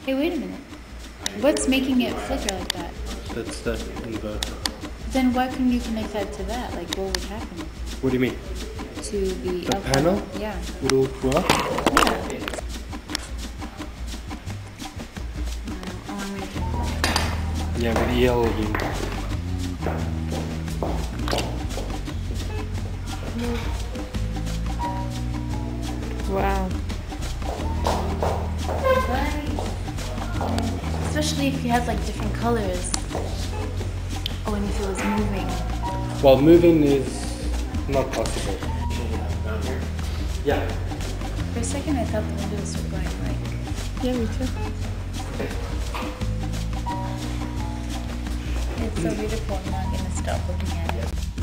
Hey, wait a minute. What's making it flicker like that? That's the inverter. Then why couldn't you connect that to that? Like, what would happen What do you mean? to the output? Panel? Yeah. Would all work? Yeah. Oh, I'm gonna try. Yeah, with EL you. Wow. Especially if you had like different colors. Oh, and if it was moving. Well, moving is not possible. Yeah. For a second, I thought the windows were going like. Yeah, me too. It's so beautiful. I'm not gonna stop looking at it.